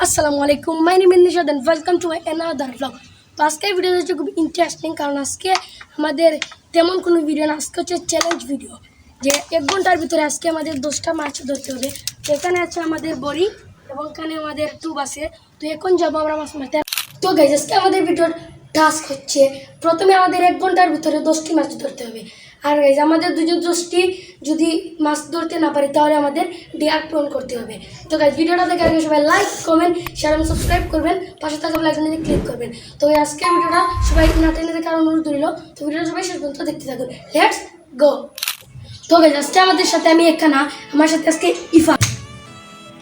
আসসালামু আলাইকুম, my name is Nishad and welcome to my another blog. তো আজকের ভিডিওটা হচ্ছে খুব ইন্টারেস্টিং, কারণ আজকে আমাদের তেমন কোনো ভিডিও না, আজকে হচ্ছে চ্যালেঞ্জ ভিডিও। যে 1 ঘন্টার ভিতরে আজকে আমাদের 10টা মাছ ধরতে হবে। তো এখানে আছে আমাদের বড়ি এবং এখানে আমাদের টুব আছে। তো এখন যাবো আমরা মাছ মারতে। তো গাইস, আজকে আমাদের ভিডিওর টাস্ক হচ্ছে প্রথমে আমাদের 1 ঘন্টার ভিতরে 10টি মাছ ধরতে হবে। আর গাইস, আমাদের 10টি যদি মাছ ধরতে না পারি তাহলে আমাদের ডিআর পূরণ করতে হবে। তো গাইস, ভিডিওটা দেখে আগে সবাই লাইক, কমেন্ট, শেয়ার এবং সাবস্ক্রাইব করবেন, পাশে থাকা বেল আইকনে ক্লিক করবেন। তো আজকের ভিডিওটা সবাই না টেনে দেখার অনুরোধ রইল। তো ভিডিওটা সবাই শেষ পর্যন্ত দেখতে থাকুন। Let's go. তো গাইস, আজকে আমাদের সাথে আমি একা, আমার সাথে আজকে ইফা।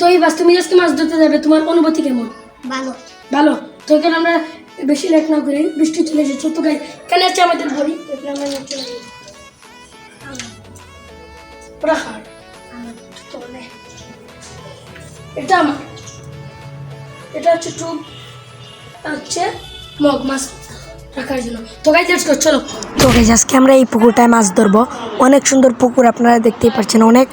তো ইফা, তুমি আজকে মাছ ধরতে যাবে, তোমার অনুভূতি কেমন? ভালো ভালো। তো এখানে আমরা বেশি লেট না করে বৃষ্টি চলে এসেছে। তো গাইস, এখানে আছে আমাদের ঘড়ি, এখানে আমরা নিয়ে চলে যাই। এটা আমার, এটা হচ্ছে টুব, হচ্ছে মগ মাছ রাখার জন্য। তো গাইস, লেটস গো, চলো। তো গাইস, আজকে আমরা এই পুকুরটায় মাছ ধরবো। অনেক সুন্দর পুকুর, আপনারা দেখতেই পাচ্ছেন, অনেক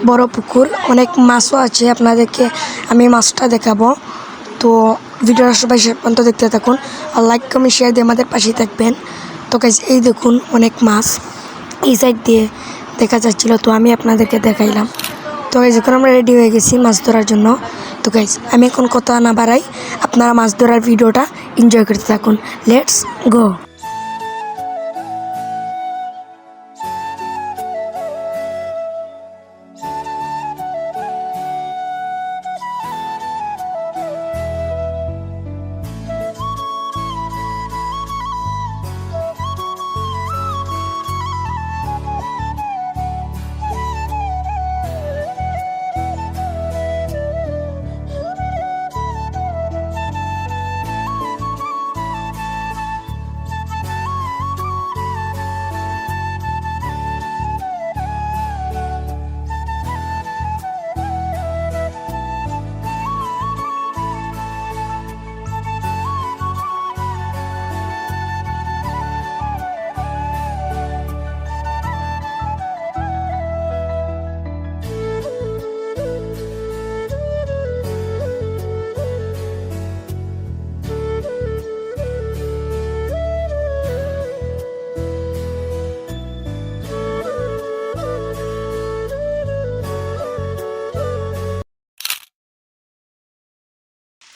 বড় পুকুর, অনেক মাছও আছে। আপনাদেরকে আমি মাছটা দেখাবো। তো ভিডিওটা সবাই শেষ পর্যন্ত দেখতে থাকুন আর লাইক কমেন্ট শেয়ার দিয়ে আমাদের পাশেই থাকবেন। তো গাইস, এই দেখুন অনেক মাছ এই সাইড দিয়ে দেখা যাচ্ছিলো, তো আমি আপনাদেরকে দেখাইলাম। তো গাইস, এখন আমরা রেডি হয়ে গেছি মাছ ধরার জন্য। তো গাইস, আমি এখন কথা না বাড়াই, আপনারা মাছ ধরার ভিডিওটা এনজয় করতে থাকুন। Let's go.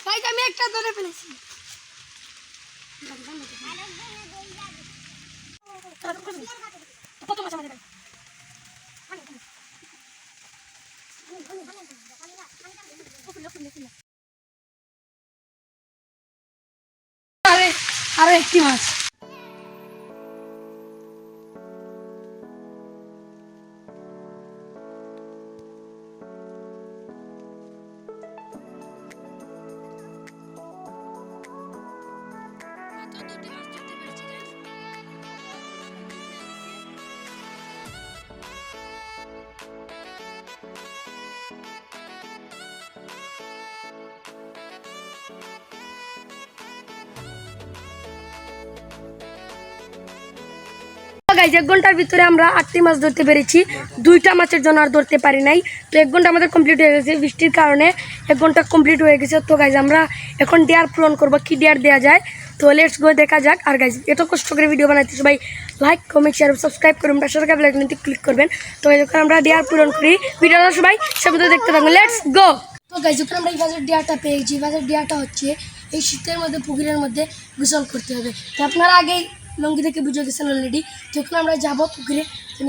গাইস, আমি একটা ধরে ফেলেছি। কত মাছ আমাদের? আরে একটি মাছ। গাইস, 1 ঘন্টার ভিতরে আমরা 8টি মাছ ধরতে পেরেছি। 2টা মাছের জন্য আর ধরতে পারি নাই। তো 1 ঘন্টা আমাদের কমপ্লিট হয়ে গেছে, বৃষ্টির কারণে 1 ঘন্টা কমপ্লিট হয়ে গেছে। তো গাইস, আমরা এখন ডিয়ার পূরণ করবো। কি ডিয়ার দেওয়া যায়, তো লেটস গো, দেখা যাক। আর গাইস, এত কষ্ট করে ভিডিও বানাইতে সবাই লাইক, কমেন্ট, শেয়ার, সাবস্ক্রাইব করবেন, পাশে থাকা বেল আইকনটি ক্লিক করবেন। তো যখন আমরা ডিয়ার পূরণ করি, ভিডিওটা সবাই সাথে দেখতে থাকবেন। Let's go. তো গাইস, যখন আমরা এই বাজার ডিয়ারটা পেয়েছি, বাজার ডিয়ারটা হচ্ছে এই শীতের মধ্যে পুকুরের মধ্যে গোসল করতে হবে। তো আপনারা আগেই লঙ্গি থেকে বুঝে গেছেন অলরেডি। যখন আমরা যাবো পুকুরে,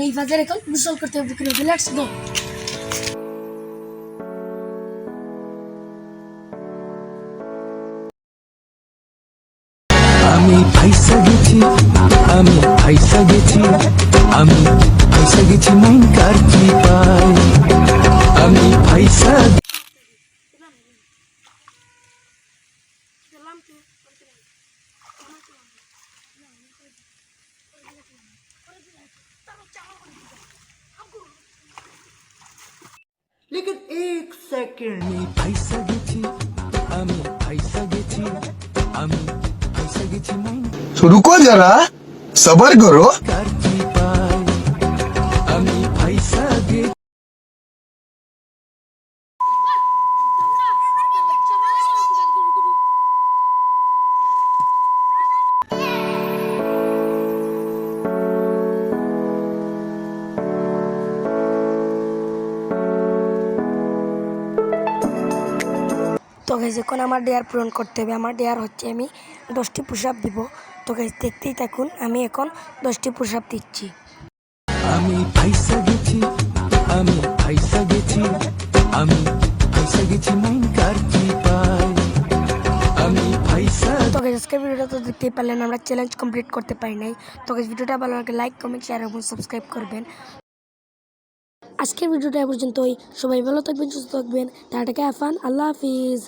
এই বাজার এখন গোসল করতে হবে পুকুরে। Let's go. আমি ফাইসা গেছি, আমি ফাইসা গেছি, আমি ফাইসা গেছি মাইন কার কি পাই, আমি ফাইসা लेकिन एक सेकंड में फाइसा गेছি, আমি ফাইসা গেছি, আমি ফাইসা গেছি মাইন। तो रुको जरा, सबर करो। আমি ফাইসা গেছি। তো গাইজ এখন আমার ডেয়ার পূরণ করতে হবে। আমার ডেয়ার হচ্ছে আমি 10টি পুশ আপ দিব। তো গাইজ দেখতেই থাকুন, আমি এখন 10টি পুশ আপ দিচ্ছি। আমি ফাইসা গেছি, আমি ফাইসা গেছি, আমি ফাইসা গেছি মাইন কার কি পায়, আমি ফাইসা। তো গাইজ আজকের ভিডিওটা তো দেখতেই পারলেন, আমরা চ্যালেঞ্জ কমপ্লিট করতে পারি নাই। তো গাইজ ভিডিওটা ভালো লাগে লাইক কমেন্ট শেয়ার এবং সাবস্ক্রাইব করবেন। আজকের ভিডিওটা এ পর্যন্তই। সবাই ভালো থাকবেন, সুস্থ থাকবেন। টাটা, আফান, আল্লাহ হাফিজ।